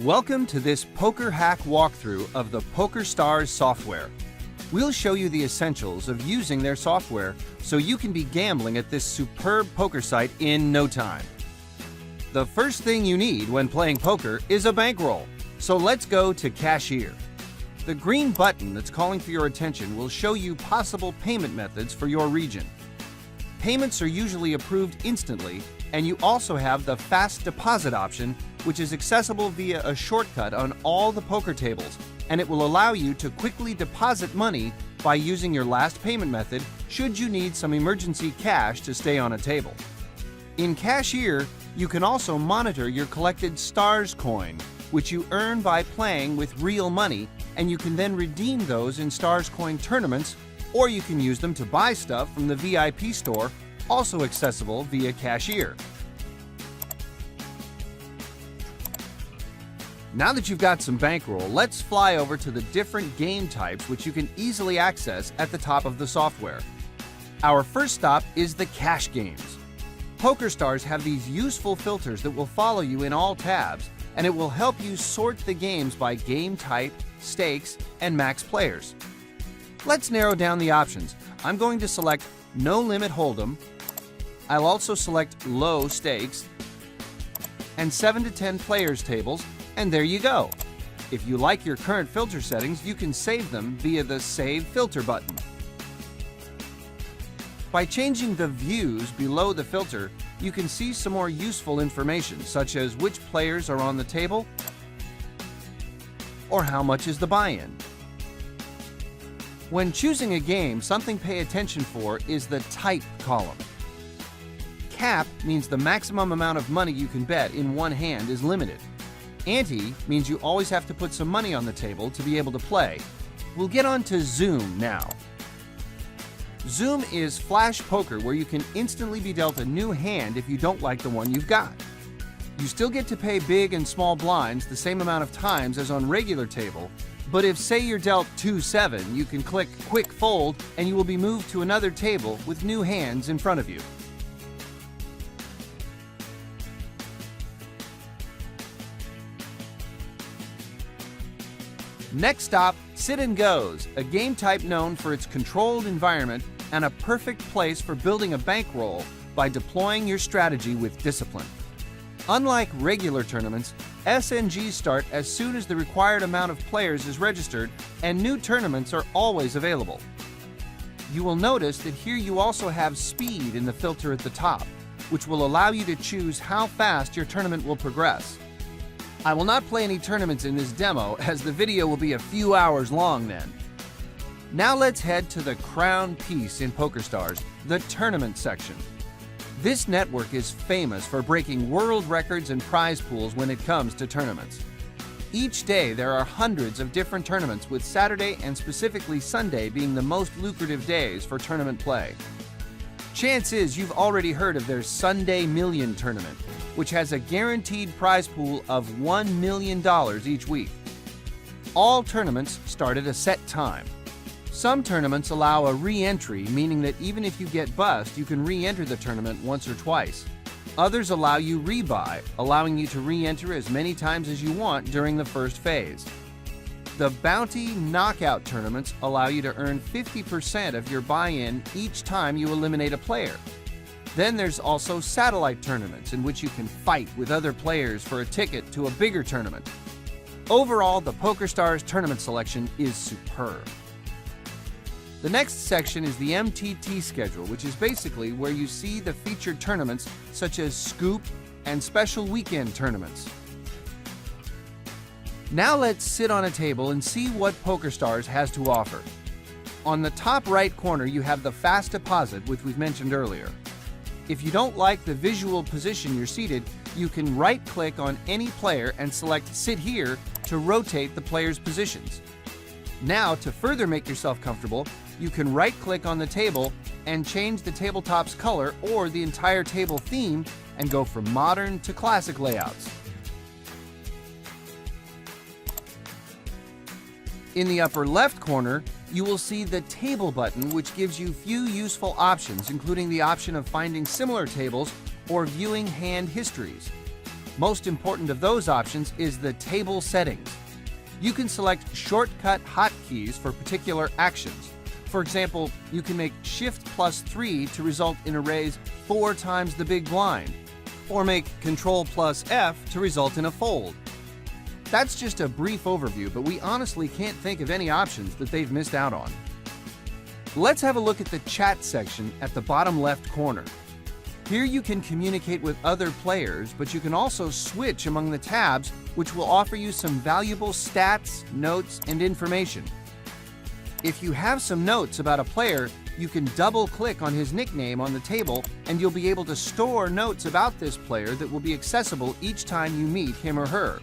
Welcome to this PokerHack walkthrough of the PokerStars Software. We'll show you the essentials of using their software so you can be gambling at this superb poker site in no time. The first thing you need when playing poker is a bankroll, so let's go to Cashier. The green button that's calling for your attention will show you possible payment methods for your region. Payments are usually approved instantly, and you also have the fast deposit option, which is accessible via a shortcut on all the poker tables, and it will allow you to quickly deposit money by using your last payment method should you need some emergency cash to stay on a table. In Cashier, you can also monitor your collected Stars coin, which you earn by playing with real money, and you can then redeem those in Stars coin tournaments, or you can use them to buy stuff from the VIP store, also accessible via Cashier. Now that you've got some bankroll, let's fly over to the different game types which you can easily access at the top of the software. Our first stop is the cash games. PokerStars have these useful filters that will follow you in all tabs, and it will help you sort the games by game type, stakes, and max players. Let's narrow down the options. I'm going to select No Limit Hold'em. I'll also select Low Stakes and 7 to 10 players tables, and there you go. If you like your current filter settings, you can save them via the Save Filter button. By changing the views below the filter, you can see some more useful information, such as which players are on the table or how much is the buy-in. When choosing a game, something to pay attention for is the Type column. Cap means the maximum amount of money you can bet in one hand is limited. Ante means you always have to put some money on the table to be able to play. We'll get on to Zoom now. Zoom is flash poker where you can instantly be dealt a new hand if you don't like the one you've got. You still get to pay big and small blinds the same amount of times as on regular table, but if say you're dealt 2-7, you can click Quick Fold and you will be moved to another table with new hands in front of you. Next stop, Sit and Goes, a game type known for its controlled environment and a perfect place for building a bankroll by deploying your strategy with discipline. Unlike regular tournaments, SNGs start as soon as the required amount of players is registered, and new tournaments are always available. You will notice that here you also have speed in the filter at the top, which will allow you to choose how fast your tournament will progress. I will not play any tournaments in this demo, as the video will be a few hours long then. Now let's head to the crown piece in PokerStars, the tournament section. This network is famous for breaking world records and prize pools when it comes to tournaments. Each day there are hundreds of different tournaments, with Saturday and specifically Sunday being the most lucrative days for tournament play. Chance is you've already heard of their Sunday Million tournament, which has a guaranteed prize pool of $1 million each week. All tournaments start at a set time. Some tournaments allow a re-entry, meaning that even if you get bust, you can re-enter the tournament once or twice. Others allow you rebuy, allowing you to re-enter as many times as you want during the first phase. The Bounty Knockout tournaments allow you to earn 50% of your buy-in each time you eliminate a player. Then there's also satellite tournaments, in which you can fight with other players for a ticket to a bigger tournament. Overall, the PokerStars tournament selection is superb. The next section is the MTT schedule, which is basically where you see the featured tournaments such as Scoop and special weekend tournaments. Now let's sit on a table and see what PokerStars has to offer. On the top right corner you have the fast deposit, which we've mentioned earlier. If you don't like the visual position you're seated, you can right-click on any player and select Sit Here to rotate the player's positions. Now, to further make yourself comfortable, you can right-click on the table and change the tabletop's color or the entire table theme and go from modern to classic layouts. In the upper left corner, you will see the Table button, which gives you few useful options, including the option of finding similar tables or viewing hand histories. Most important of those options is the table settings. You can select shortcut hotkeys for particular actions. For example, you can make Shift+3 to result in a raise 4 times the big blind, or make Control+F to result in a fold. That's just a brief overview, but we honestly can't think of any options that they've missed out on. Let's have a look at the chat section at the bottom left corner. Here you can communicate with other players, but you can also switch among the tabs, which will offer you some valuable stats, notes, and information. If you have some notes about a player, you can double-click on his nickname on the table, and you'll be able to store notes about this player that will be accessible each time you meet him or her.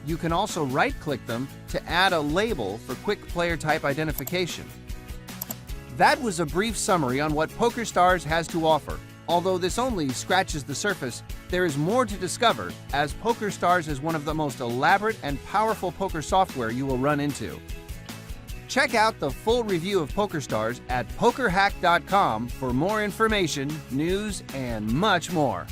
You can also right-click them to add a label for quick player type identification. That was a brief summary on what PokerStars has to offer. Although this only scratches the surface, there is more to discover, as PokerStars is one of the most elaborate and powerful poker software you will run into. Check out the full review of PokerStars at PokerHack.com for more information, news, and much more.